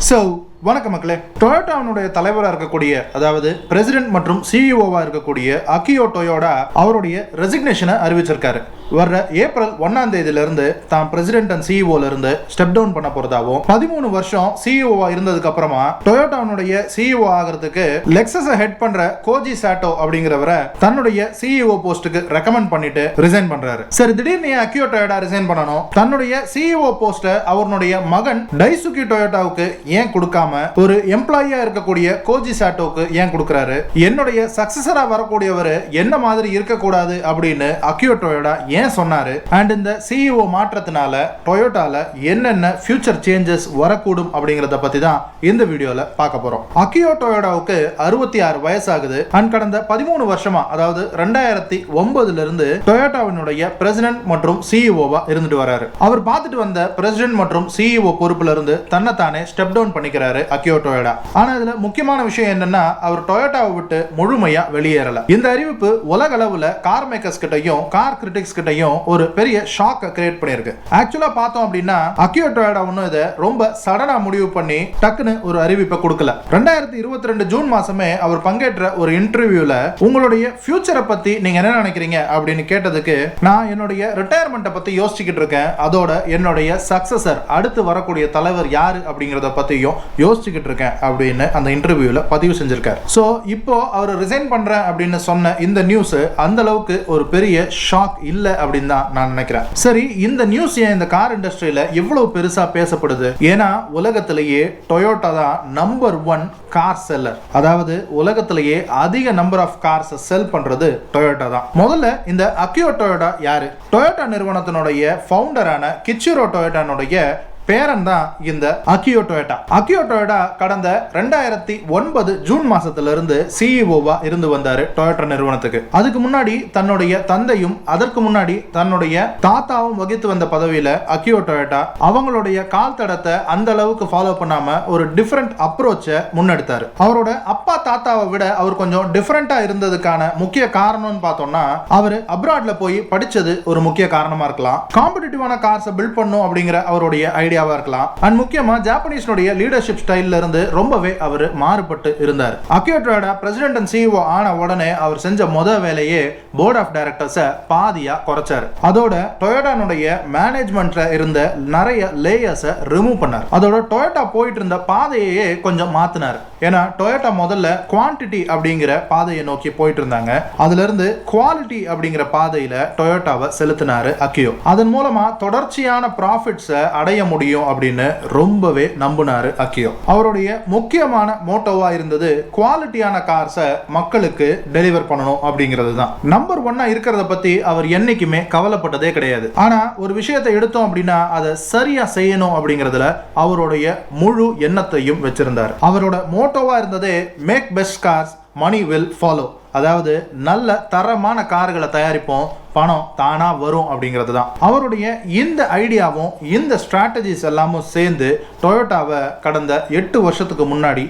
So, வணக்கம் மக்களே. டொயோட்டாவுடைய தலைவராக இருக்கக்கூடிய அதாவது பிரசிடென்ட் மற்றும் சிஇஓவா இருக்கக்கூடிய அகியோ டொயோடா அவருடைய ரெசிக்னேஷனை அறிவிச்சிருக்காரு. வர்ற ஏப்ரல் 1ஆம் தேதியிலிருந்து தான் பிரசிடென்ட் அண்ட் சிஇஓல இருந்து ஸ்டெப் டவுன் பண்ண போறதாகவும் 13 வருஷம் சிஇஓவா இருந்ததுக்கு அப்புறமா டொயோட்டாவுடைய சிஇஓ ஆகிறதுக்கு லெக்ஸஸை ஹெட் பண்ற கோஜி சாட்டோ அப்படிங்கிறவரை தன்னுடைய சிஇஓ போஸ்ட்டுக்கு ரெக்கமெண்ட் பண்ணிட்டு ரிசைன் பண்றாரு. சரி, திடீர்னு அகியோ டொயோடா ரிசைன் பண்ணணும், தன்னுடைய சிஇஓ போஸ்ட்டை அவருடைய மகன் டைசுகி டொயோட்டாவுக்கு ஏன் கொடுக்காம ஒரு எம்ப்ளாயியா இருக்கக்கூடிய கோஜி சாட்டோக்கு ஏன் கொடுக்கிறாரு? என்னுடைய சக்சஸரா வரக்கூடியவர் என்ன மாதிரி இருக்கக்கூடாது அப்படின்னு அகியோ டொயோடா ஏன் சொன்னாரு? அண்ட் இந்த சிஇஓ மாற்றத்தினால டொயோட்டால என்னென்ன ஃபியூச்சர் சேஞ்சஸ் வரக்கூடும் அப்படிங்கறத பத்தி தான் இந்த வீடியோல பார்க்க போறோம். அகியோ டொயோடாவுக்கு 66 வயசாகுது. அண்ட் கடந்த 13 வருஷமா அதாவது 2009ல இருந்து டொயோட்டாவினுடைய பிரசிடென்ட் மற்றும் சிஇஓவா இருந்துட்டு வராரு. அவர் பார்த்துட்டு வந்த பிரசிடென்ட் மற்றும் சிஇஓ பொறுப்புல இருந்து தன்னைத்தானே ஸ்டெப் டவுன் பண்ணிக்கிறாரு அகியோ டொயோடா. ஆனா இதுல முக்கியமான விஷயம் என்னன்னா, அவர் டொயோட்டாவை விட்டு முழுமையா வெளியேறல. இந்த அறிவிப்பு உலக அளவுல கார் மேக்கர்ஸ் கிட்டையும் கார் கிரிட்டிக்ஸ் கிட்டையும் ஒரு பெரிய ஷாக்க கிரியேட் பண்ணிருக்கு. ஆக்சுவலா பார்த்தோம் அப்படின்னா அகியோ டொயோடா ஒன்னும் இதை ரொம்ப சடனா முடிவு பண்ணி டக்குன்னு ஒரு அறிவிப்பை கொடுக்கல. 2022 ஜூன் மாசமே அவர் பங்கேற்ற ஒரு இன்டர்வியூல உங்களுடைய ஃபியூச்சரை பத்தி நீங்க என்ன நினைக்கிறீங்க அப்படின்னு கேட்டதுக்கு, நான் என்னுடைய ரிட்டையர்மெண்ட்டை பத்தி யோசிச்சுக்கிட்டு இருக்கேன், அதோட என்னுடைய சக்சஸர் அடுத்து வரக்கூடிய தலைவர் யாரு அப்படிங்கறத பத்தியும் யோசிச்சுக்கிட்டு இருக்கேன் அப்படின்னு அந்த இன்டர்வியூல பதிவு செஞ்சிருக்காரு. சோ இப்போ அவர் ரிசைன் பண்றேன் அப்படின்னு சொன்ன இந்த நியூஸ் அந்த அளவுக்கு ஒரு பெரிய ஷாக் இல்ல அப்படின்னு தான் நான் நினைக்கிறேன். சரி, இந்த நியூஸ் ஏன் இந்த கார் இண்டஸ்ட்ரியில எவ்வளவு பெருசா பேசப்படுது? ஏன்னா உலகத்திலேயே டொயோட்டா தான் நம்பர் 1 கார் செல்லர். அதாவது உலகத்திலேயே அதிக நம்பர் ஆஃப் கார்ஸ் செல் பண்றது டொயோட்டா தான். முதல்ல இந்த அகியோ டொயோடா யாரு? டொயோட்டா நிறுவனத்தினுடைய ஃபவுண்டரான கிச்சிரோ டொயோட்டானுடைய பேரன் தான் இந்த அகியோ டொயோடா. அகியோ டொயோடா கடந்த 2009 ஜூன் மாசத்துல இருந்து சிஇஓவா இருந்து வந்தாரு டொயோட்டா நிறுவனத்துக்கு. அதுக்கு முன்னாடி தன்னுடைய தந்தையும் அதற்கு முன்னாடி தன்னுடைய தாத்தாவும் வகித்து வந்த பதவியில அகியோ டொயோடா அவங்களுடைய கால் தடத்தை அந்த அளவுக்கு ஃபாலோ பண்ணாம ஒரு டிஃபரெண்ட் அப்ரோச்சை முன்னெடுத்தாரு. அவரோட அப்பா தாத்தாவை விட அவர் கொஞ்சம் டிஃபரெண்டா இருந்ததுக்கான முக்கிய காரணம்னு பார்த்தோம்னா, அவர் அப்ராட்ல போய் படிச்சது ஒரு முக்கிய காரணமா இருக்கலாம். காம்படிட்டிவான கார்ஸை பில்ட் பண்ணும் அப்படிங்கிற அவருடைய ஐடியா இருக்கலாம். அண்ட் முக்கியமா ஜாப்பனீஸ்னுடைய லீடர்ஷிப் ஸ்டைல்ல இருந்து ரொம்பவே அவர் மாறுபட்டு இருந்தார். அகியோ டொயோடா பிரசிடென்ட் அண்ட் சிஇஓ ஆன உடனே அவர் செஞ்ச முதல் வேலையே போர்ட் ஆஃப் டைரக்டர்ஸை பாதியா குறைச்சார். அதோட டொயோட்டானுடைய மேனேஜ்மெண்ட்ல இருந்த நிறைய லேயர்ஸை ரிமூவ் பண்ணார். அதோட டொயோட்டா போயிட்டு இருந்த பாதையே கொஞ்சம் மாத்தினார். ஏன்னா டொயோட்டா முதல்ல குவான்டிட்டி அப்படிங்கிற பாதையை நோக்கி போயிட்டு இருந்தாங்க. அதுல இருந்து குவாலிட்டி அப்படிங்கிற பாதையில டொயோட்டாவை செலுத்தினாரு அகியோ. அதன் மூலமா தொடர்ச்சியான ப்ராஃபிட்ஸை அடைய முடியும் அப்படின்னு ரொம்பவே நம்பினாரு அகியோ. அவருடைய முக்கியமான மோட்டோவா இருந்தது குவாலிட்டியான கார்ஸை மக்களுக்கு டெலிவர் பண்ணணும் அப்படிங்கிறது தான். நம்பர் 1 இருக்கிறத பத்தி அவர் என்னைக்குமே கவலைப்பட்டதே கிடையாது. ஆனா ஒரு விஷயத்தை எடுத்தோம் அப்படின்னா அதை சரியா செய்யணும் அப்படிங்கிறதுல அவருடைய முழு எண்ணத்தையும் வச்சிருந்தார். அவரோட மோட்டோவா இருந்ததே make best cars, money will follow. அதாவது நல்ல தரமான கார்களை தயாரிப்போம், பணம் தானா வரும் அப்படிங்கிறது தான். அவருடைய இந்த ஐடியாவும் இந்த ஸ்ட்ராட்டஜிஸ் எல்லாமும் சேர்ந்து டொயோட்டாவை கடந்த 8 வருஷத்துக்கு முன்னாடி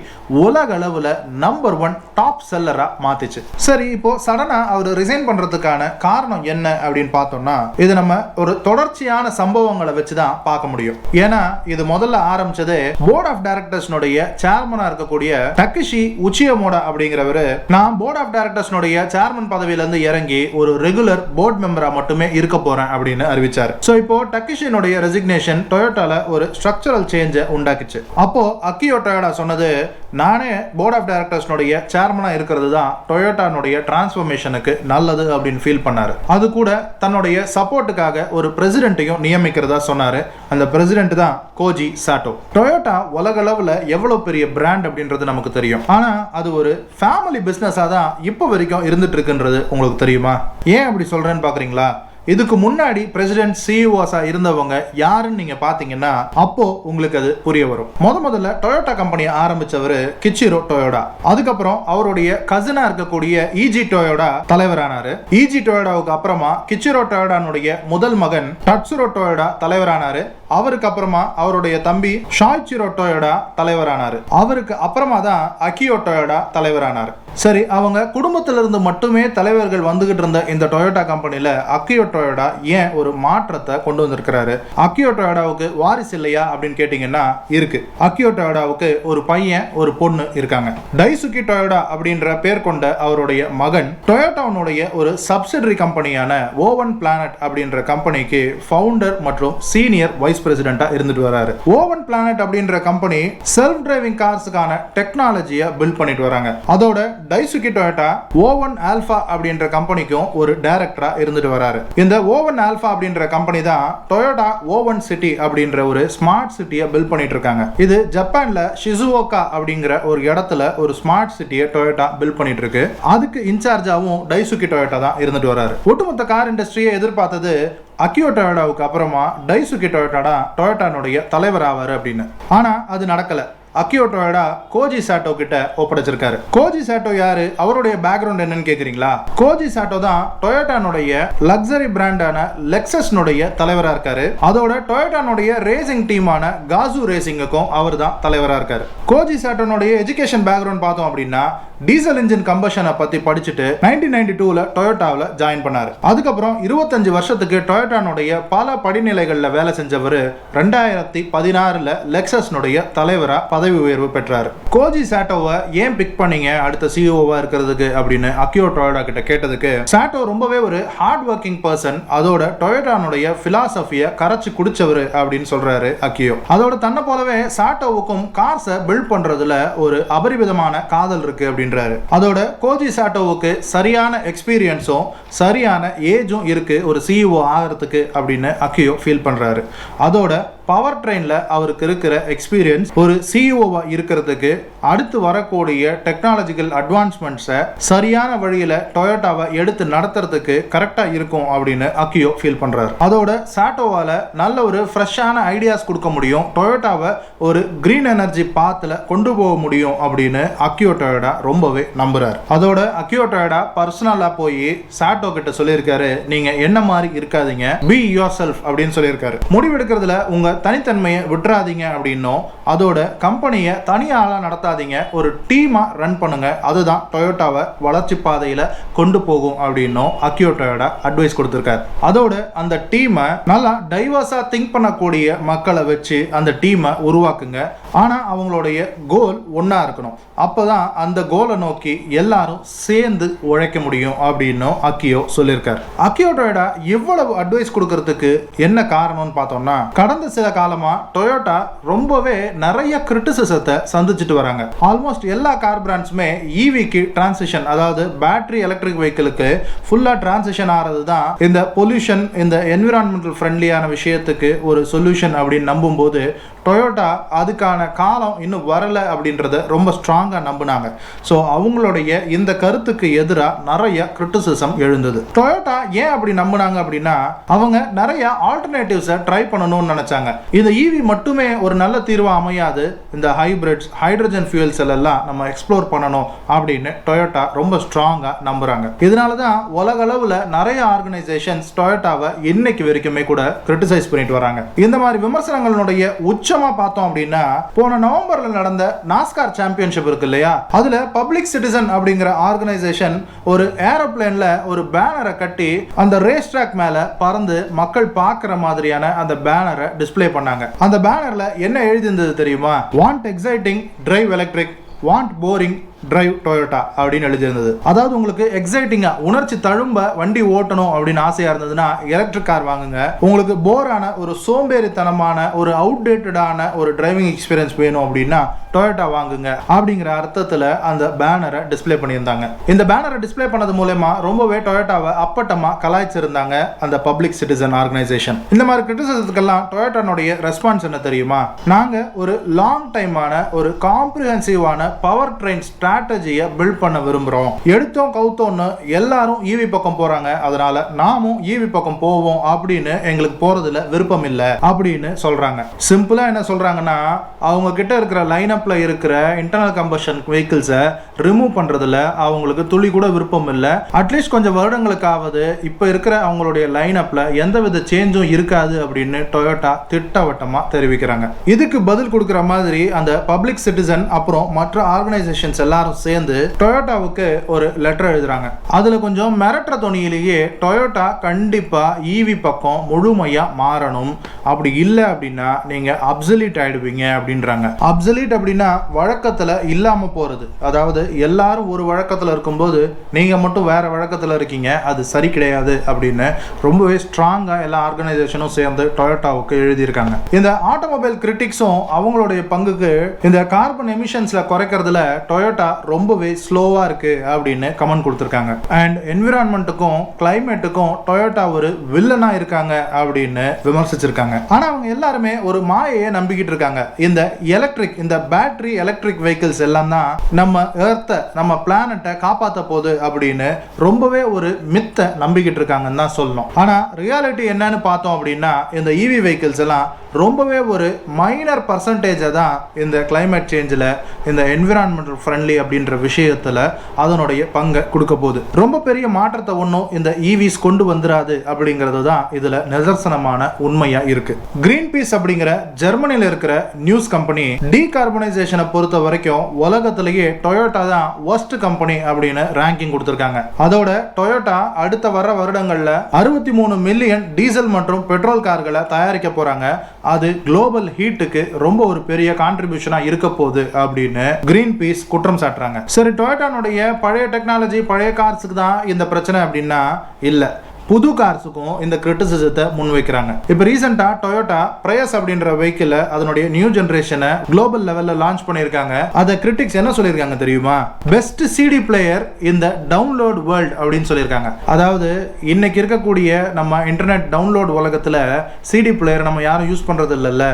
உலக அளவில் நம்பர் 1 டாப் செல்லரா மாத்திச்சு. சரி, இப்போ சடனா அவர் ரிசைன் பண்றதுக்கான காரணம் என்ன அப்படின்னு பார்த்தோம்னா, இது நம்ம ஒரு தொடர்ச்சியான சம்பவங்களை வச்சுதான் பார்க்க முடியும். ஏன்னா இது முதல்ல ஆரம்பிச்சது போர்ட் ஆஃப் டைரக்டர்ஸ்னுடைய சேர்மனா இருக்கக்கூடிய டக்கிஷி உச்சியமோடா அப்படிங்கிறவரு, நான் போர்ட் ஆஃப் டைரக்டர்ஸ்னுடைய சேர்மன் பதவியில இருந்து இறங்கி ஒரு ரெகுலர் போர்ட் மெம்பரா மட்டுமே இருக்க போறேன் அப்படின்னு அறிவிச்சார். சோ இப்போ டக்கிஷினுடைய ரெசிக்னேஷன் டொயோட்டால ஒரு ஸ்ட்ரக்சரல் சேஞ்சை உண்டாக்கிச்சு. அப்போ அகியோ டொயோடா சொன்னது, நானே போர்ட் ஆஃப் டைரக்டர்ஸ்னுடைய சேர்மனா இருக்கிறது தான் டொயோட்டானுடைய டிரான்ஸ்ஃபர்மேஷனுக்கு நல்லது அப்படின்னு ஃபீல் பண்ணாரு. அது கூட தன்னுடைய சப்போர்ட்டுக்காக ஒரு பிரசிடென்ட்டையும் நியமிக்கிறதா சொன்னாரு. அந்த பிரசிடென்ட் தான் கோஜி சாட்டோ. டொயோட்டா உலக அளவுல எவ்வளவு பெரிய பிராண்ட் அப்படின்றது நமக்கு தெரியும். ஆனா அது ஒரு ஃபேமிலி பிசினஸா தான் இப்போ வரைக்கும் இருந்துட்டு இருக்குன்றது உங்களுக்கு தெரியுமா? ஏன் அப்படி சொல்றேன்னு பாக்குறீங்களா? இதுக்கு முன்னாடி பிரசிடென்ட் சிஇஓஸா இருந்தவங்க யாருன்னு நீங்க பாத்தீங்கன்னா அப்போ உங்களுக்கு அது புரிய வரும். முதல்ல டொயோட்டா கம்பெனியை ஆரம்பிச்சவர் கிச்சிரோ டொயோடா. அதுக்கப்புறம் அவருடைய கசினா இருக்கக்கூடிய இஜி டொயோடா தலைவரானாரு. இஜி டொயோடாவுக்கு அப்புறமா கிச்சிரோ டொயோடானுடைய முதல் மகன் டட்சுரோ டொயோடா தலைவரானாரு. அவருக்கு அப்புறமா அவருடைய தம்பி ஷாய்ச்சிரோ டொயோடா தலைவரானாரு. அவருக்கு அப்புறமா தான் அகியோ டொயோடா தலைவரானார். சரி, அவங்க குடும்பத்திலிருந்து மட்டுமே தலைவர்கள் வந்துகிட்டு இருந்த இந்த டொயோட்டா கம்பெனில அகியோ டொயோடா ஏன் ஒரு மாற்றத்தை கொண்டு வந்திருக்கிறாரு? அக்கியோ டொயோடாவுக்கு வாரிசு இல்லையா அப்படின்னு கேட்டீங்கன்னா இருக்கு. அக்கியோ டொயோடாவுக்கு ஒரு பையன் ஒரு பொண்ணு இருக்காங்க. டைசுகி டொயோடா அப்படின்ற பேர் கொண்ட அவருடைய மகன் டொயோட்டாவுடைய ஒரு சப்சிடரி கம்பெனியான ஓவன் பிளானட் அப்படின்ற கம்பெனிக்கு ஃபவுண்டர் மற்றும் சீனியர் வைஸ் பிரசிடென்ட்டா இருந்துட்டு வராரு. ஓவன் பிளானட் அப்படின்ற கம்பெனி செல்ஃப் டிரைவிங் கார்ஸுக்கான டெக்னாலஜியை பில்ட் பண்ணிட்டு வராங்க. அதோட டைசுகி டொயோட்டா ஓவன் ஆல்பா அப்படின்ற கம்பெனிக்கும் ஒரு டைரக்டரா இருந்துட்டு வராரு. இந்த ஓவன் ஆல்பா அப்படின்ற கம்பெனி தான் டொயோட்டா ஓவன் சிட்டி அப்படின்ற ஒரு ஸ்மார்ட் சிட்டியை பில்ட் பண்ணிட்டு இருக்காங்க. இது ஜப்பான்ல ஷிசுவோகா அப்படிங்கிற ஒரு இடத்துல ஒரு ஸ்மார்ட் சிட்டியை டொயோட்டா பில்ட் பண்ணிட்டு இருக்கு. அதுக்கு இன்சார்ஜாவும் டைசுகி டொயோட்டா தான் இருந்துட்டு வராரு. ஒட்டுமொத்த கார் இண்டஸ்ட்ரியை எதிர்பார்த்தது அக்கியோ டொயோடாவுக்கு அப்புறமா டைசுகி டொயோட்டா டொயோட்டானுடைய தலைவர் ஆவாரு அப்படின்னு. ஆனா அது நடக்கல. அக்கியோ டொயோடா கோஜி சாட்டோ கிட்ட ஒப்படைச்சிருக்காரு. கோஜி சாட்டோ யாரு? அவருடைய பேக்ரவுண்ட் என்னன்னு கேக்குறீங்களா? கோஜி சாட்டோ தான் டொயோட்டானுடைய லக்ஸரி பிராண்டான லெக்ஸஸ்னுடைய தலைவரா இருக்காரு. அதோட டொயோட்டானுடைய ரேசிங் டீமான காசு ரேசிங்குக்கும் அவர் தான் தலைவரா இருக்காரு. கோஜி சாட்டோனுடைய எஜுகேஷன் பேக்ரவுண்ட் பார்த்தோம் அப்படின்னா டீசல் இன்ஜின் கம்பஷனை பத்தி படிச்சுட்டு 1992ல டொயோட்டாவில் ஜாயின் பண்ணாரு. அதுக்கப்புறம் 25 வருஷத்துக்கு டொயோட்டானுடைய பல படிநிலைகளில் வேலை செஞ்சவர் 2016ல லெக்ஸஸ்னுடைய தலைவரா பதவி உயர்வு பெற்றாரு. கோஜி சாட்டோவை ஏன் பிக் பண்ணீங்க அடுத்த சிஇஓவா இருக்கிறதுக்கு அப்படின்னு அக்கியோ டொயோடா கிட்ட கேட்டதுக்கு, சாட்டோ ரொம்பவே ஒரு ஹார்ட் ஒர்க்கிங் பர்சன், அதோட டொயோட்டானுடைய பிலாசபியை கரைச்சு குடிச்சவர் அப்படின்னு சொல்றாரு அக்கியோ. அதோட தன்னை போலவே சாட்டோவுக்கும் கார்ஸை பில்ட் பண்றதுல ஒரு அபரிவிதமான காதல் இருக்கு அப்படின்னு. அதோட கோஜி சாட்டோவுக்கு சரியான எக்ஸ்பீரியன்ஸும் சரியான ஏஜும் இருக்கு ஒரு சிஇஓ ஆகிறதுக்கு அப்படின்னு அக்கியோ ஃபீல் பண்றாரு. அதோட பவர் ட்ரெயின்ல அவருக்கு இருக்கிற எக்ஸ்பீரியன்ஸ் ஒரு சிஇஓவா இருக்கிறதுக்கு அடுத்து வரக்கூடிய டெக்னாலஜிக்கல் அட்வான்ஸ்மெண்ட்ஸை சரியான வழியில டொயோட்டாவை எடுத்து நடத்துறதுக்கு கரெக்டா இருக்கும் அப்படின்னு அக்கியோ ஃபீல் பண்றாரு. அதோட சாட்டோவால நல்ல ஒரு ஃப்ரெஷ்ஷான ஐடியாஸ் கொடுக்க முடியும், டொயோட்டாவை ஒரு கிரீன் எனர்ஜி பாத்துல கொண்டு போக முடியும் அப்படின்னு அக்கியோ டொயோடா ரொம்பவே நம்புறாரு. அதோட அக்கியோ டொயோடா பர்சனலா போய் சாட்டோ கிட்ட சொல்லியிருக்காரு, நீங்க என்ன மாதிரி இருக்காதீங்க, பி யுவர் செல்ஃப் அப்படின்னு சொல்லியிருக்காரு. முடிவெடுக்கிறதுல உங்க தனித்தன்மையை விட்டுறாதீங்க அப்படின்னும், அதோட கம்பெனியை தனியாளா நடத்தாதீங்க, ஒரு டீமா ரன் பண்ணுங்க, அதுதான் டொயோட்டாவை வளர்ச்சி பாதையில கொண்டு போகும் அப்படின்னும் அக்கியோ டொயோடா அட்வைஸ் கொடுத்திருக்காரு. அதோட அந்த டீமை நல்லா டைவர்ஸா திங்க் பண்ணக்கூடிய மக்களை வச்சு அந்த டீமை உருவாக்குங்க. ஆனா அவங்களுடைய கோல் ஒன்னா இருக்கணும். அப்பதான் அந்த கோலை நோக்கி எல்லாரும் சேர்ந்து உழைக்க முடியும் அப்படின்னு அக்கியோ சொல்லியிருக்காரு. அக்கியோ டொயோடா இவ்வளவு அட்வைஸ் கொடுக்கறதுக்கு என்ன காரணம்னு பார்த்தோம்னா, கடந்த சில காலமா டொயோட்டா ரொம்பவே நிறைய கிரிட்டிசிசத்தை சந்திச்சுட்டு வராங்க. ஆல்மோஸ்ட் எல்லா கார் பிராண்ட்ஸுமே ஈவிக்கு டிரான்சிஷன், அதாவது பேட்டரி எலக்ட்ரிக் வெஹிக்கிளுக்கு ஃபுல்லா டிரான்சிஷன் ஆறது தான் இந்த பொல்யூஷன், இந்த என்விரான்மெண்டல் ஃப்ரெண்ட்லியான விஷயத்துக்கு ஒரு சொல்யூஷன் அப்படின்னு நம்பும் போது டொயோட்டா அதுக்கான காலம் இன்னும் வரல அப்படின்றத ரொம்ப ஸ்ட்ராங்கா நம்பினாங்க. ஸோ அவங்களுடைய இந்த கருத்துக்கு எதிராக நிறைய கிரிட்டிசிசம் எழுந்தது. டொயோட்டா ஏன் அப்படி நம்பினாங்க அப்படின்னா, அவங்க நிறைய ஆல்டர்னேட்டிவ்ஸை ட்ரை பண்ணணும்னு நினைச்சாங்க. இந்த ஈவி மட்டுமே ஒரு நல்ல தீர்வா அமையாது, இந்த ஹைபிரிட்ஸ், ஹைட்ரஜன் ஃபியூல் செல் எல்லாம் நம்ம எக்ஸ்ப்ளோர் பண்ணணும் அப்படின்னு டொயோட்டா ரொம்ப ஸ்ட்ராங்கா நம்புறாங்க. இதனால தான் உலக அளவில் நிறைய ஆர்கனைசேஷன்ஸ் டொயோட்டாவை இன்னைக்கு வரைக்குமே கூட கிரிட்டிசைஸ் பண்ணிட்டு வராங்க. இந்த மாதிரி விமர்சனங்களுடைய உச்சமா பார்த்தோம் அப்படின்னா, போன நவம்பர்ல நடந்த நாஸ்கார் சாம்பியன்ஷிப் இருக்கு இல்லையா, அதுல பப்ளிக் சிட்டிசன் அப்படிங்கிற ஆர்கனைசேஷன் ஒரு ஏரோப்ளேன்ல ஒரு பேனரை கட்டி அந்த ரேஸ் ட்ராக் மேல பறந்து மக்கள் பார்க்கிற மாதிரியான அந்த பேனரை டிஸ்ப்ளே பண்ணாங்க. அந்த பேனர்ல என்ன எழுதியிருந்தது தெரியுமா? Want exciting drive electric, want boring drive Toyota அப்படின்னு எழுதியிருந்தது. அதாவது உங்களுக்கு எக்ஸைட்டிங்கா உணர்ச்சி தழும்ப வண்டி ஓட்டணும் அப்படின்னு ஆசையா இருந்ததுன்னா எலக்ட்ரிக் கார் வாங்குங்க. உங்களுக்கு போரான ஒரு சோம்பேறித்தனமான ஒரு அவுடேட்டடான ஒரு டிரைவிங் எக்ஸ்பீரியன்ஸ் வேணும் அப்படின்னா டொயோட்டா வாங்குங்க அப்படிங்கிற அர்த்தத்துல அந்த பேனரை டிஸ்ப்ளே பண்ணியிருந்தாங்க. இந்த பேனரை டிஸ்ப்ளே பண்ணது மூலமா ரொம்பவே டொயோட்டாவை அப்பட்டமா கலாய்ச்சிருந்தாங்க அந்த பப்ளிக் சிட்டிசன் ஆர்கனைசேஷன். இந்த மாதிரி கிரிட்டிசிசத்துக்கெல்லாம் டொயோட்டானுடைய ரெஸ்பான்ஸ் என்ன தெரியுமா? நாங்க ஒரு லாங் டைமான ஒரு காம்ப்ரிஹென்சிவான பவர் ட்ரெயின் ஸ்ட்ராட்டஜியை பில்ட் பண்ண விரும்புறோம். எடுத்தோம் கவுத்தோன்னு எல்லாரும் ஈவி பக்கம் போறாங்க, அதனால நாமும் ஈவி பக்கம் போவோம் அப்படின்னு எங்களுக்கு போறதுல விருப்பம் இல்லை அப்படின்னு சொல்றாங்க. சிம்பிளா என்ன சொல்றாங்கன்னா, அவங்க கிட்ட இருக்கிற லைனப்ல இருக்கிற இன்டர்னல் கம்பஷன் வெஹிக்கிள்ஸை ரிமூவ் பண்றதுல அவங்களுக்கு துளி கூட விருப்பம் இல்லை. அட்லீஸ்ட் கொஞ்சம் வருடங்களுக்காவது இப்ப இருக்கிற அவங்களுடைய லைனப்ல எந்தவித சேஞ்சும் இருக்காது அப்படின்னு டொயோட்டா திட்டவட்டமா தெரிவிக்கிறாங்க. இதுக்கு பதில் கொடுக்கிற மாதிரி அந்த பப்ளிக் சிட்டிசன் அப்புறம் மற்ற ஆர்கனைசேஷன்ஸ் எல்லாம் எல்லாரும் சேர்ந்து டொயோட்டாவுக்கு ஒரு லெட்டர் எழுதுறாங்க. அதுல கொஞ்சம் மிரட்டுற துணியிலேயே டொயோட்டா கண்டிப்பா ஈவி பக்கம் முழுமையா மாறணும், அப்படி இல்லை அப்படின்னா நீங்க அப்சல்யூட் ஆயிடுவீங்க அப்படின்றாங்க. அப்சல்யூட் அப்படின்னா வழக்கத்துல இல்லாம போறது, அதாவது எல்லாரும் ஒரு வழக்கத்துல இருக்கும்போது நீங்க மட்டும் வேற வழக்கத்துல இருக்கீங்க, அது சரி கிடையாது அப்படின்னு ரொம்பவே ஸ்ட்ராங்கா எல்லா ஆர்கனைசேஷனும் சேர்ந்து டொயோட்டாவுக்கு எழுதியிருக்காங்க. இந்த ஆட்டோமொபைல் கிரிட்டிக்ஸும் அவங்களுடைய பங்குக்கு இந்த கார்பன் எமிஷன்ஸ்ல குறைக்கிறதுல டொயோட்டா ரொம்பவே ஸ்லோவா இருக்கு அப்படின்னு கமெண்ட் கொடுத்திருக்காங்க. அண்ட் என்விரான்மெண்ட்டுக்கும் கிளைமேட்டுக்கும் டொயோட்டா ஒரு வில்லனா இருக்காங்க அப்படின்னு விமர்சிச்சிருக்காங்க. ஆனா அவங்க எல்லாருமே ஒரு மாயையை நம்பிக்கிட்டு இருக்காங்க. இந்த எலக்ட்ரிக், இந்த பேட்டரி எலக்ட்ரிக் வெஹிக்கிள்ஸ் எல்லாம் தான் நம்ம எர்த்தை, நம்ம பிளானட்டை காப்பாற்ற போகுது அப்படின்னு ரொம்பவே ஒரு மித்த நம்பிக்கிட்டு இருக்காங்கன்னு தான் சொல்லணும். ஆனா ரியாலிட்டி என்னன்னு பார்த்தோம் அப்படின்னா இந்த ஈவி வெஹிக்கிள்ஸ் எல்லாம் ரொம்பவே ஒரு மைனர் பர்சன்டேஜை தான் இந்த கிளைமேட் சேஞ்சில், இந்த என்விரான்மெண்டல் ஃப்ரெண்ட்லி அப்படின்ற விஷயத்தில் அதனுடைய பங்கை கொடுக்க போகுது. ரொம்ப பெரிய மாற்றத்தை ஒன்றும் இந்த ஈவிஸ் கொண்டு வந்துடாது அப்படிங்கிறது தான் இதில் நிதர்சனமான உண்மையாக இருக்கு. கிரீன் பீஸ் அப்படிங்கிற ஜெர்மனியில் இருக்கிற நியூஸ் கம்பெனி டீகார்பனைசேஷனை பொறுத்த வரைக்கும் உலகத்திலேயே டொயோட்டா தான் ஒர்ஸ்ட் கம்பெனி அப்படின்னு ரேங்கிங் கொடுத்துருக்காங்க. அதோட டொயோட்டா அடுத்த வர வருடங்களில் 63 மில்லியன் டீசல் மற்றும் பெட்ரோல் கார்களை தயாரிக்க போறாங்க. அது குளோபல் ஹீட்டுக்கு ரொம்ப ஒரு பெரிய கான்ட்ரிபியூஷனா இருக்க போகுது அப்படின்னு கிரீன் பீஸ் குற்றம் சாட்டுறாங்க. சரி, டொயோட்டானுடைய பழைய டெக்னாலஜி பழைய கார்ஸுக்கு தான் இந்த பிரச்சனை அப்படின்னா இல்ல, புது கார்ஸுக்கும் இந்த கிரிட்டிசிசத்தை முன்வைக்கிறாங்க. இப்போ ரீசெண்டாக டொயோட்டா பிரயஸ் அப்படின்ற வெஹிக்கிள் அதனுடைய நியூ ஜெனரேஷனை குளோபல் லெவலில் லான்ச் பண்ணியிருக்காங்க. அதை கிரிட்டிக்ஸ் என்ன சொல்லியிருக்காங்க தெரியுமா? பெஸ்ட் சிடி பிளேயர் இந்த டவுன்லோட் வேர்ல்ட் அப்படின்னு சொல்லியிருக்காங்க. அதாவது இன்னைக்கு இருக்கக்கூடிய நம்ம இன்டர்நெட் டவுன்லோட் உலகத்தில் சிடி பிளேயர் நம்ம யாரும் யூஸ் பண்ணுறது இல்லைல்ல,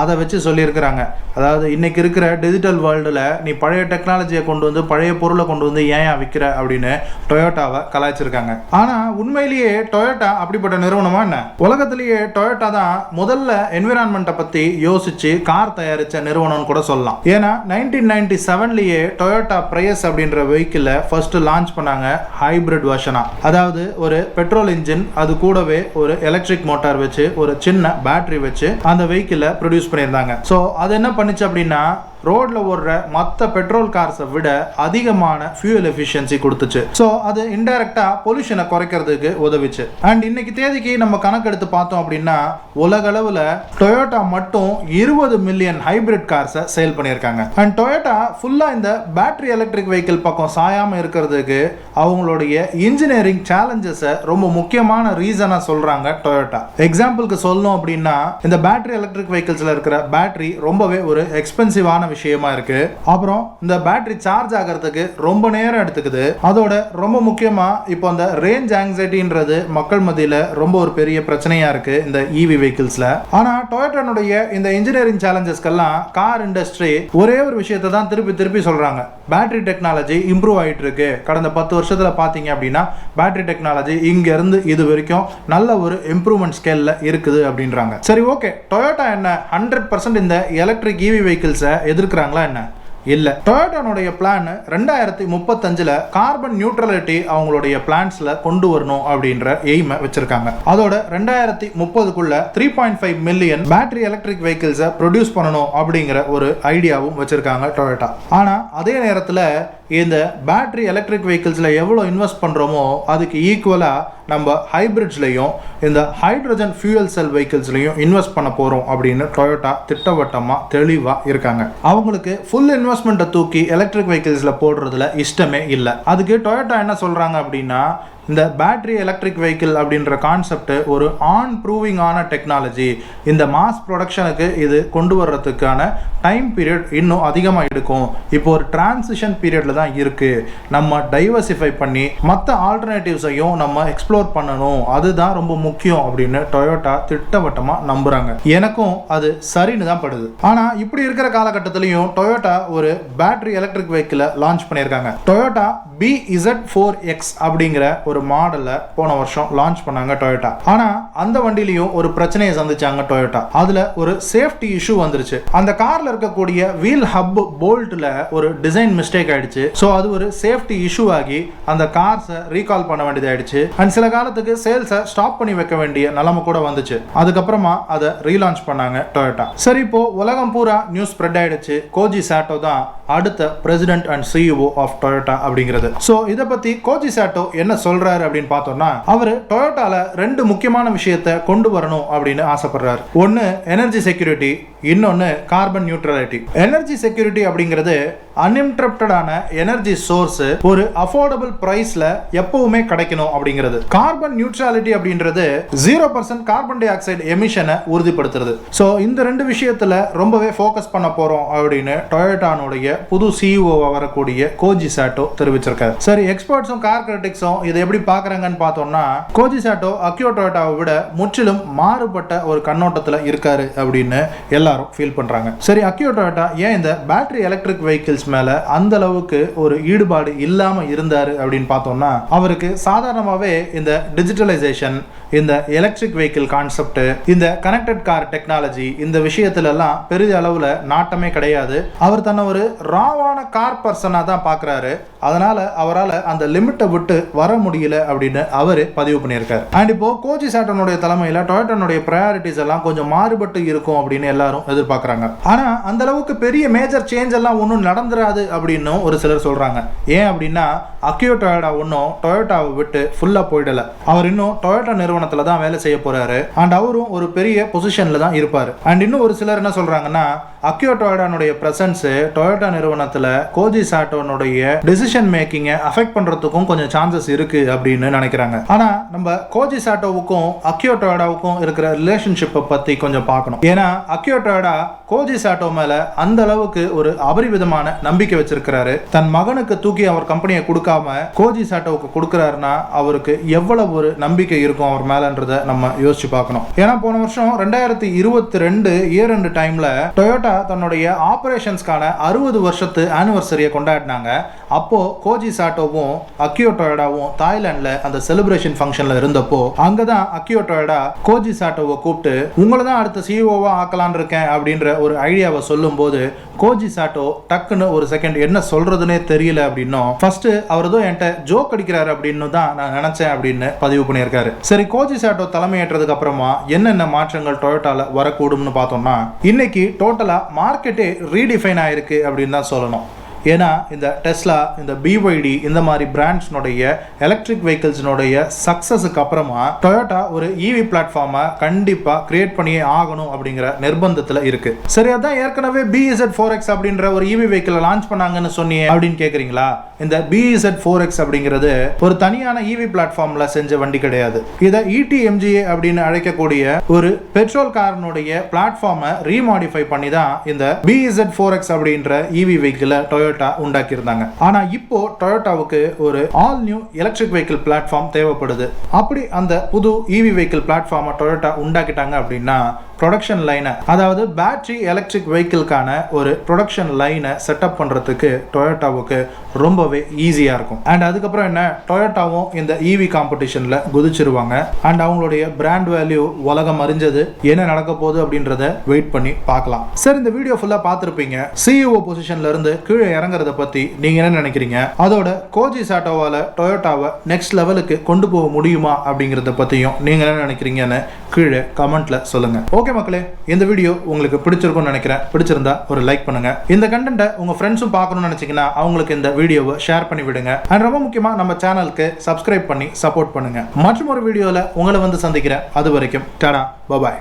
அதை வச்சு சொல்லியிருக்கிறாங்க. அதாவது இன்னைக்கு இருக்கிற டிஜிட்டல் வேர்ல்டில் நீ பழைய டெக்னாலஜியை கொண்டு வந்து பழைய பொருளை கொண்டு வந்து ஏன் விற்கிற அப்படின்னு டொயோட்டாவை கலாய்ச்சிருக்காங்க. ஆனால் உண்மையிலேயே டொயோட்டா அப்படிப்பட்ட நிறுவனமா என்ன? உலகத்திலேயே டொயோட்டா தான் முதல்ல என்விரான்மெண்ட்டை பத்தி யோசிச்சு கார் தயாரிச்ச நிறுவனம் கூட சொல்லலாம். ஏன்னா 1997லயே டொயோட்டா பிரயஸ் அப்படின்ற வெஹிக்கிள் ஃபர்ஸ்ட் லான்ச் பண்ணாங்க ஹைபிரிட் வெர்ஷனா. அதாவது ஒரு பெட்ரோல் இன்ஜின், அது கூடவே ஒரு எலக்ட்ரிக் மோட்டார் வச்சு ஒரு சின்ன பேட்டரி வச்சு அந்த வெஹிக்கிளை ப்ரொடியூஸ் பண்ணியிருந்தாங்க. ஸோ அது என்ன பண்ணுச்சு அப்படின்னா ரோட்ல ஓடுற மற்ற பெட்ரோல் கார்ஸை விட அதிகமான ஃபியூயல் எஃபிஷியன்சி கொடுத்துச்சு. ஸோ அது இன்டைரக்டா பொல்யூஷனை குறைக்கிறதுக்கு உதவிச்சு. அண்ட் இன்னைக்கு தேதிக்கு நம்ம கணக்கெடுத்து பார்த்தோம் அப்படின்னா உலக அளவில் டொயோட்டா மட்டும் 20 மில்லியன் ஹைபிரிட் கார்ஸை சேல் பண்ணியிருக்காங்க. அண்ட் டொயோட்டா ஃபுல்லா இந்த பேட்டரி எலக்ட்ரிக் வெஹிக்கிள் பக்கம் சாயாம இருக்கிறதுக்கு அவங்களுடைய இன்ஜினியரிங் சேலஞ்சஸை ரொம்ப முக்கியமான ரீசனா சொல்றாங்க டொயோட்டா. எக்ஸாம்பிளுக்கு சொல்லணும் அப்படின்னா இந்த பேட்டரி எலக்ட்ரிக் வெஹிக்கிள்ஸ்ல இருக்கிற பேட்டரி ரொம்பவே ஒரு எக்ஸ்பென்சிவான விஷயமா இருக்கு. அப்புறம் இந்த பேட்டரி சார்ஜ் ஆகிறதுக்கு ரொம்ப நேரம் எடுத்துக்குது. அதோட ரொம்ப முக்கியமா இப்போ அந்த ரேஞ்ச் ஆங்ஸைட்டின்றது மக்கள் மத்தியில ரொம்ப ஒரு பெரிய பிரச்சனையா இருக்கு இந்த ஈவி வெஹிக்கிள்ஸ்ல. ஆனா டொயோட்டானுடைய இந்த இன்ஜினியரிங் சேலஞ்சஸ்க்கெல்லாம் கார் இண்டஸ்ட்ரி ஒரே ஒரு விஷயத்தை தான் திருப்பி திருப்பி சொல்றாங்க, பேட்டரி டெக்னாலஜி இம்ப்ரூவ் ஆயிட்டு இருக்கு. கடந்த 10 வருஷத்துல பாத்தீங்க அப்படின்னா பேட்டரி டெக்னாலஜி இங்க இருந்து இது வரைக்கும் நல்ல ஒரு இம்ப்ரூவ்மெண்ட் ஸ்கேல்ல இருக்குது அப்படின்றாங்க. சரி, ஓகே, டொயோட்டா என்ன 100% இந்த எலக்ட்ரிக் ஈவி வெஹிக்கிள்ஸை எதிர்க்கிறாங்களா என்ன? இல்ல. டொயோட்டானுடைய பிளான் 2035ல கார்பன் நியூட்ரலிட்டி அவங்களுடைய பிளான்ஸ்ல கொண்டு வரணும் அப்படின்ற எய்மை வச்சிருக்காங்க. அதோட 2030க்குள்ள 3.5 மில்லியன் பேட்டரி எலக்ட்ரிக் வெஹிக்கிள்ஸை ப்ரொடியூஸ் பண்ணணும் அப்படிங்கிற ஒரு ஐடியாவும் வச்சிருக்காங்க டொயோட்டா. ஆனா அதே நேரத்துல இந்த பேட்டரி எலக்ட்ரிக் வெஹிக்கிள்ஸ்ல எவ்வளவு இன்வெஸ்ட் பண்றோமோ அதுக்கு ஈக்குவலா நம்ம ஹைபிரிட்ஸ்லையும் இந்த ஹைட்ரஜன் ஃபியூயல் செல் வெஹிக்கிள்ஸ்லையும் இன்வெஸ்ட் பண்ண போறோம் அப்படின்னு டொயோட்டா திட்டவட்டமா தெளிவா இருக்காங்க. அவங்களுக்கு ஃபுல் இன்வெஸ்ட்மெண்ட்டை தூக்கி எலக்ட்ரிக் வெஹிக்கிள்ஸ்ல போடுறதுல இஷ்டமே இல்லை. அதுக்கு டொயோட்டா என்ன சொல்றாங்க அப்படின்னா இந்த பேட்டரி எலக்ட்ரிக் வெஹிக்கிள் அப்படின்ற கான்செப்ட் ஒரு ஆன் ப்ரூவிங் ஆன டெக்னாலஜி. இந்த மாஸ் ப்ரொடக்ஷனுக்கு இது கொண்டு வர்றதுக்கான டைம் பீரியட் இன்னும் அதிகமாக எடுக்கும். இப்போ ஒரு டிரான்சிஷன் பீரியட்ல தான் இருக்கு. நம்ம டைவர்சிஃபை பண்ணி மற்ற ஆல்டர்னேட்டிவ்ஸையும் நம்ம எக்ஸ்ப்ளோர் பண்ணணும், அதுதான் ரொம்ப முக்கியம் அப்படின்னு டொயோட்டா திட்டவட்டமாக நம்புறாங்க. எனக்கும் அது சரின்னு தான் படுது. ஆனால் இப்படி இருக்கிற காலகட்டத்திலையும் டொயோட்டா ஒரு பேட்டரி எலக்ட்ரிக் வெஹிக்கிளை லான்ச் பண்ணியிருக்காங்க. டொயோட்டா BZ4X அப்படிங்கிற ஒரு மாடல்ல போன வருஷம் லான்ச் பண்ணாங்க டொயோட்டா. ஆனா அந்த வண்டியிலையும் ஒரு பிரச்சனையை சந்திச்சாங்க டொயோட்டா. அதுல ஒரு சேஃப்டி இஷ்யூ வந்துருச்சு. அந்த கார்ல இருக்கக்கூடிய வீல் ஹப் போல்ட்ல ஒரு டிசைன் மிஸ்டேக் ஆயிடுச்சு. சோ அது ஒரு சேஃப்டி இஷ்யூ ஆகி அந்த கார்ஸை ரீகால் பண்ண வேண்டியதாயிடுச்சு. அண்ட் சில காலத்துக்கு சேல்ஸை ஸ்டாப் பண்ணி வைக்க வேண்டிய நிலைமை கூட வந்துச்சு. அதுக்கப்புறமா அதை ரீலான்ச் பண்ணாங்க டொயோட்டா. சரி, இப்போ உலகம் பூரா நியூஸ் ஸ்ப்ரெட் ஆயிடுச்சு. கோஜி சாட்டோ தான் அடுத்த president and CEO of Toyota அப்படிங்கிறது. ஸோ இதை பத்தி கோஜி சாட்டோ என்ன சொல்றாரு அப்படின்னு பார்த்தோம்னா, அவர் டொயோட்டால 2 முக்கியமான விஷயத்தை கொண்டு வரணும் அப்படின்னு ஆசைப்படுறாரு. ஒன்னு எனர்ஜி செக்யூரிட்டி, இன்னொன்னு கார்பன் நியூட்ரலிட்டி. எனர்ஜி செக்யூரிட்டி அப்படிங்கிறது அன்இன்டரப்டடான எனர்ஜி சோர்ஸ் ஒரு அஃபோர்டபிள் பிரைஸ்ல எப்பவுமே கிடைக்கணும் அப்படிங்கிறது. கார்பன் நியூட்ரலிட்டி அப்படின்றது 0% கார்பன் டை ஆக்சைடு எமிஷனை உறுதிப்படுத்துறது. ஸோ இந்த 2 விஷயத்துல ரொம்பவே ஃபோக்கஸ் பண்ண போறோம் அப்படின்னு டொயோட்டானுடைய புது சிஇஓ வரக்கூடிய கோஜி சாட்டோ தெரிவிச்சிருக்காரு. சரி, எக்ஸ்பர்ட்ஸும் கார் கிரிட்டிக்ஸும் இதை எப்படி பாக்குறாங்கன்னு பார்த்தோம்னா, கோஜி சாட்டோ அக்கியோ டொயோட்டாவை விட முற்றிலும் மாறுபட்ட ஒரு கண்ணோட்டத்தில் இருக்காரு அப்படின்னு எல்லாரும் ஃபீல் பண்றாங்க. சரி, அக்கியோ டொயோட்டா ஏன் இந்த பேட்டரி எலக்ட்ரிக் வெஹிக்கிள்ஸ் மேல அந்த அளவுக்கு ஒரு ஈடுபாடு இல்லாம இருந்தாரு அப்படின்னு பார்த்தோம்னா, அவருக்கு சாதாரணமாவே இந்த டிஜிட்டலைசேஷன், இந்த எலக்ட்ரிக் வெஹிக்கிள் கான்செப்ட், இந்த கனெக்டட் கார் டெக்னாலஜி, இந்த விஷயத்துல எல்லாம் பெரிய அளவுல நாட்டமே கிடையாது. அவர் தன்னை ஒரு ராவான கார் பர்சனா தான் பாக்குறாரு. அதனால அவரால் அந்த லிமிட்டை விட்டு வர முடியல அப்படின்னு அவரு பதிவு பண்ணியிருக்காரு. அண்ட் இப்போ கோஜி சாட்டனுடைய தலைமையில டொயோட்டானுடைய ப்ரையாரிட்டிஸ் எல்லாம் கொஞ்சம் மாறுபட்டு இருக்கும் அப்படின்னு எல்லாரும் எதிர்பார்க்கறாங்க. ஆனா அந்த அளவுக்கு பெரிய மேஜர் சேஞ்ச் எல்லாம் ஒன்றும் நடந்துராது அப்படின்னு ஒரு சிலர் சொல்றாங்க. ஏன் அப்படின்னா, அக்கியோ டொயோட்டா ஒன்றும் டொயோட்டாவை விட்டு ஃபுல்லா போயிடல. அவர் இன்னும் டொயோட்டா நிறுவனத்துல தான் வேலை செய்ய போறாரு. அண்ட் அவரும் ஒரு பெரிய பொசிஷன்ல தான் இருப்பாரு. அண்ட் இன்னும் ஒரு சிலர் என்ன சொல்றாங்கன்னா, அக்கியோ டொயோட்டானுடைய பிரசன்ஸ் டொயோட்டா நிறுவனத்துல கோஜி சாட்டோனுடைய டிசிஷன் மேக்கிங்கை அஃபெக்ட் பண்றதுக்கும் கொஞ்சம் சான்சஸ் இருக்கு அப்படின்னு நினைக்கிறாங்க. ஆனா நம்ம கோஜி சாட்டோவுக்கும் அக்கியோ டொயோட்டாவுக்கும் இருக்கிற ரிலேஷன்ஷிப்பை பத்தி கொஞ்சம் பார்க்கணும். ஏன்னா அக்கியோ டொயோட்டா கோஜி சாட்டோ மேல அந்த அளவுக்கு ஒரு அபரிவிதமான நம்பிக்கை வச்சிருக்கிறாரு. தன் மகனுக்கு தூக்கி அவர் கம்பெனியை கொடுக்காம கோஜி சாட்டோவுக்கு கொடுக்கிறாருன்னா அவருக்கு எவ்வளவு ஒரு நம்பிக்கை இருக்கும் அவர் மேலன்றதை நம்ம யோசிச்சு பார்க்கணும். ஏன்னா போன வருஷம் 2022 இயர் எண்ட் டைம்ல டொயோட்டா தன்னுடைய ஆபரேஷன்ஸ்க்கான 60 வருஷத்து ஆனிவர்சரியை கொண்டாடினாங்க. அப்போ கோஜி சாட்டோவும் அக்கியோ டொயோட்டாவும் தாய்லாந்துல அந்த செலிப்ரேஷன் ஃபங்க்ஷன்ல இருந்தப்போ அங்கதான் அக்கியோ டொயோட்டா கோஜி சாட்டோவை கூப்பிட்டு உங்களை தான் அடுத்த சிஇஓவா ஆக்கலான் இருக்கேன் அப்படின்ற ஒரு ஐடியாவை சொல்லும் போது கோஜி சாட்டோ டக்குன்னு ஒரு செகண்ட் என்ன சொல்றதுன்னே தெரியல அப்படின்னும், ஃபர்ஸ்ட் அவர் ஏதோ என்கிட்ட ஜோக் அடிக்கிறாரு அப்படின்னு தான் நான் நினைச்சேன் அப்படின்னு பதிவு பண்ணியிருக்காரு. சரி, கோஜி சாட்டோ தலைமையேற்றதுக்கு அப்புறமா என்னென்ன மாற்றங்கள் டொயோட்டால வரக்கூடும்னு பார்த்தோம்னா, இன்னைக்கு டோட்டலா மார்க்கெட்டே ரீடிஃபைன் ஆயிருக்கு அப்படின்னு தான் சொல்லணும். ஏன்னா இந்த டெஸ்லா, இந்த பிஒய்டி, இந்த மாதிரி பிராண்ட்ஸ்னுடைய எலக்ட்ரிக் வெஹிக்கிள்ஸ்னுடைய சக்சஸுக்கு அப்புறமா டொயோட்டா ஒரு இவி பிளாட்ஃபார்மை கண்டிப்பா கிரியேட் பண்ணியே ஆகணும் அப்படிங்கிற நிர்பந்தத்தில் இருக்கு. சரி, அதான் ஏற்கனவே BZ4X அப்படின்ற ஒரு இவி வெஹிக்கிளை லான்ச் பண்ணாங்கன்னு சொன்னீங்க அப்படின்னு கேட்குறீங்களா? இந்த BZ4X அப்படிங்கிறது ஒரு தனியான இவி பிளாட்ஃபார்ம்ல செஞ்ச வண்டி கிடையாது. இதை ETMGA அப்படின்னு அழைக்கக்கூடிய ஒரு பெட்ரோல் காரனுடைய பிளாட்ஃபார்மை ரீமாடிஃபை பண்ணி தான் இந்த BZ4X அப்படின்ற இவி வெஹிக்கிளை டொயோட்டா உண்டாக்கி இருந்தாங்க. ஆனா இப்போ டொயோட்டாவுக்கு ஒரு all new electric vehicle platform தேவைப்படுது. அப்படி அந்த புது இவி வெஹிக்கிள் பிளாட்ஃபார்மை டொயோட்டா உண்டாக்கிட்டாங்க அப்படின்னா ப்ரொடக்ஷன் லைனை, அதாவது பேட்டரி எலக்ட்ரிக் வெஹிக்கிள்கான ஒரு ப்ரொடக்ஷன் லைனை செட்டப் பண்றதுக்கு டொயோட்டாவுக்கு ரொம்பவே ஈஸியா இருக்கும். அண்ட் அதுக்கப்புறம் என்ன, டொயோட்டாவும் இந்த இவி காம்படிஷன்ல குதிச்சிருவாங்க. அண்ட் அவங்களுடைய பிராண்ட் வேல்யூ உலகம் அறிஞ்சது. என்ன நடக்க போகுது அப்படின்றத வெயிட் பண்ணி பார்க்கலாம். சரி, இந்த வீடியோ ஃபுல்லா பார்த்துருப்பீங்க. சிஇஓ பொசிஷன்ல இருந்து கீழே இறங்குறத பத்தி நீங்க என்ன நினைக்கிறீங்க? அதோட கோஜி சாட்டோவால டொயோட்டாவை நெக்ஸ்ட் லெவலுக்கு கொண்டு போக முடியுமா அப்படிங்கறத பத்தியும் நீங்க என்ன நினைக்கிறீங்கன்னு கீழே கமெண்ட்ல சொல்லுங்க. ஓகே மக்களே, இந்த வீடியோ உங்களுக்கு பிடிச்சிருக்கும்னு நினைக்கிறேன். பிடிச்சிருந்தா ஒரு லைக் பண்ணுங்க. இந்த கண்டென்ட்டை உங்க ஃப்ரெண்ட்ஸும் பார்க்கணும்னு நினைச்சீங்கன்னா அவங்களுக்கு இந்த வீடியோவை ஷேர் பண்ணி விடுங்க. அண்ட் ரொம்ப முக்கியமா நம்ம சேனலுக்கு சப்ஸ்கிரைப் பண்ணி சப்போர்ட் பண்ணுங்க. மற்றும் ஒரு வீடியோல உங்களை வந்து சந்திக்கிறேன். அது வரைக்கும் டாடா, பபாய்.